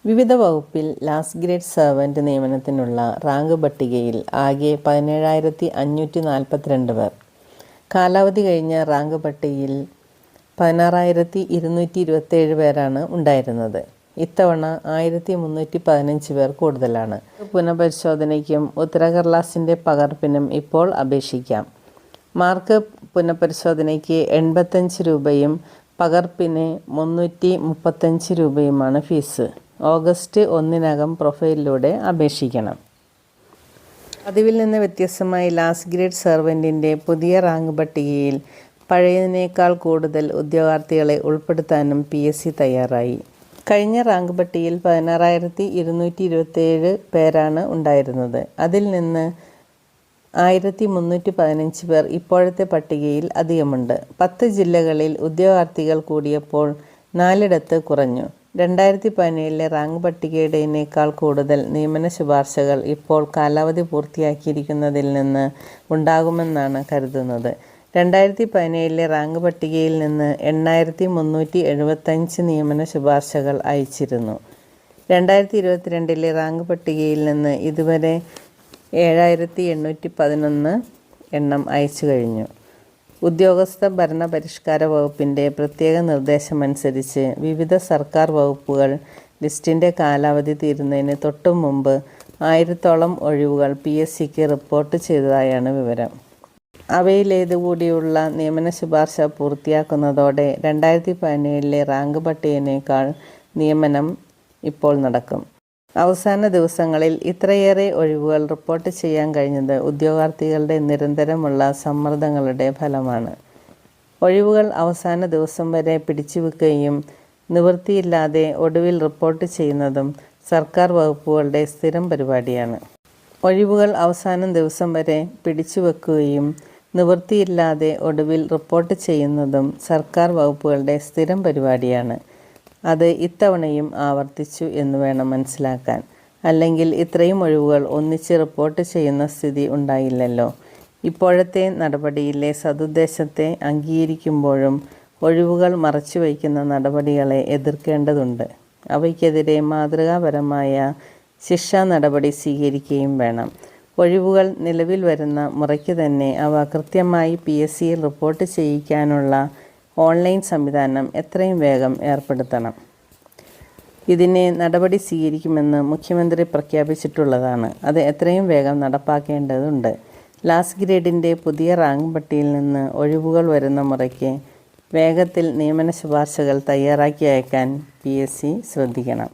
വിവിധ വകുപ്പിൽ last grade servant നിയമനത്തിനുള്ള rank പട്ടികയിൽ ആകെ 17,542 പേർ. കാലാവധി കഴിഞ്ഞ റാങ്ക് പട്ടികയിൽ 16,227 പേരാണ് ഉണ്ടായിരുന്നത്. ഇത്തവണ 1,315 പേർ കൂടുതലാണ്. പുനഃപരിശോധനയ്ക്കും ഉത്തരക്കടലാസിൻ്റെ പകർപ്പിനും ഇപ്പോൾ അപേക്ഷിക്കാം. മാർക്ക് പുനഃപരിശോധനയ്ക്ക് 85 രൂപയും പകർപ്പിന് 335 രൂപയുമാണ് ഫീസ്. ഓഗസ്റ്റ് 1 പ്രൊഫൈലിലൂടെ അപേക്ഷിക്കണം. പതിവിൽ നിന്ന് വ്യത്യസ്തമായി ലാസ്റ്റ് ഗ്രേഡ് സെർവൻറ്റിൻ്റെ പുതിയ റാങ്ക് പട്ടികയിൽ പഴയതിനേക്കാൾ കൂടുതൽ ഉദ്യോഗാർത്ഥികളെ ഉൾപ്പെടുത്താനും PSC തയ്യാറായി. കഴിഞ്ഞ റാങ്ക് പട്ടികയിൽ 16,227 പേരാണ് ഉണ്ടായിരുന്നത്. അതിൽ നിന്ന് 1,315 പേർ ഇപ്പോഴത്തെ പട്ടികയിൽ അധികമുണ്ട്. 10 ജില്ലകളിൽ ഉദ്യോഗാർത്ഥികൾ കൂടിയപ്പോൾ 4 കുറഞ്ഞു. 2017 റാങ്ക് പട്ടികയുടേതിനേക്കാൾ കൂടുതൽ നിയമന ശുപാർശകൾ ഇപ്പോൾ കാലാവധി പൂർത്തിയാക്കിയിരിക്കുന്നതിൽ നിന്ന് ഉണ്ടാകുമെന്നാണ് കരുതുന്നത്. 2017 റാങ്ക് പട്ടികയിൽ നിന്ന് 8,375 നിയമന ശുപാർശകൾ അയച്ചിരുന്നു. 2022 റാങ്ക് പട്ടികയിൽ നിന്ന് ഇതുവരെ 7,811 എണ്ണം അയച്ചു കഴിഞ്ഞു. ഉദ്യോഗസ്ഥ ഭരണ പരിഷ്കാര വകുപ്പിൻ്റെ പ്രത്യേക നിർദ്ദേശമനുസരിച്ച് വിവിധ സർക്കാർ വകുപ്പുകൾ ലിസ്റ്റിൻ്റെ കാലാവധി തീരുന്നതിന് തൊട്ടു മുമ്പ് 1000ഓളം ഒഴിവുകൾ PSCക്ക് റിപ്പോർട്ട് ചെയ്തതായാണ് വിവരം. അവയിലേതുകൂടിയുള്ള നിയമന ശുപാർശ പൂർത്തിയാക്കുന്നതോടെ 2017 റാങ്ക് പട്ടികയിനേക്കാൾ നിയമനം ഇപ്പോൾ നടക്കും. അവസാന ദിവസങ്ങളിൽ ഇത്രയേറെ ഒഴിവുകൾ റിപ്പോർട്ട് ചെയ്യാൻ കഴിഞ്ഞത് ഉദ്യോഗാർത്ഥികളുടെ നിരന്തരമുള്ള സമ്മർദ്ദങ്ങളുടെ ഫലമാണ്. ഒഴിവുകൾ അവസാന ദിവസം വരെ പിടിച്ചുവെക്കുകയും നിവൃത്തിയില്ലാതെ ഒടുവിൽ റിപ്പോർട്ട് ചെയ്യുന്നതും സർക്കാർ വകുപ്പുകളുടെ സ്ഥിരം പരിപാടിയാണ്. ഒഴിവുകൾ അവസാന ദിവസം വരെ പിടിച്ചുവെക്കുകയും നിവൃത്തിയില്ലാതെ ഒടുവിൽ റിപ്പോർട്ട് ചെയ്യുന്നതും സർക്കാർ വകുപ്പുകളുടെ സ്ഥിരം പരിപാടിയാണ്. അത് ഇത്തവണയും ആവർത്തിച്ചു എന്ന് വേണം മനസ്സിലാക്കാൻ. അല്ലെങ്കിൽ ഇത്രയും ഒഴിവുകൾ ഒന്നിച്ച് റിപ്പോർട്ട് ചെയ്യുന്ന സ്ഥിതി ഉണ്ടായില്ലല്ലോ. ഇപ്പോഴത്തെ നടപടിയിലെ സതുദ്ദേശത്തെ അംഗീകരിക്കുമ്പോഴും ഒഴിവുകൾ മറച്ചുവയ്ക്കുന്ന നടപടികളെ എതിർക്കേണ്ടതുണ്ട്. അവയ്ക്കെതിരെ മാതൃകാപരമായ ശിക്ഷാ നടപടി സ്വീകരിക്കുകയും വേണം. ഒഴിവുകൾ നിലവിൽ വരുന്ന മുറയ്ക്ക് തന്നെ അവ കൃത്യമായി PSCയിൽ റിപ്പോർട്ട് ചെയ്യിക്കാനുള്ള ഓൺലൈൻ സംവിധാനം എത്രയും വേഗം ഏർപ്പെടുത്തണം. ഇതിന് നടപടി സ്വീകരിക്കുമെന്ന് മുഖ്യമന്ത്രി പ്രഖ്യാപിച്ചിട്ടുള്ളതാണ്. അത് എത്രയും വേഗം നടപ്പാക്കേണ്ടതുണ്ട്. ലാസ്റ്റ് ഗ്രേഡിൻ്റെ പുതിയ റാങ്ക് പട്ടികയിൽ നിന്ന് ഒഴിവുകൾ വരുന്ന മുറയ്ക്ക് വേഗത്തിൽ നിയമന ശുപാർശകൾ തയ്യാറാക്കി അയക്കാൻ PSC ശ്രദ്ധിക്കണം.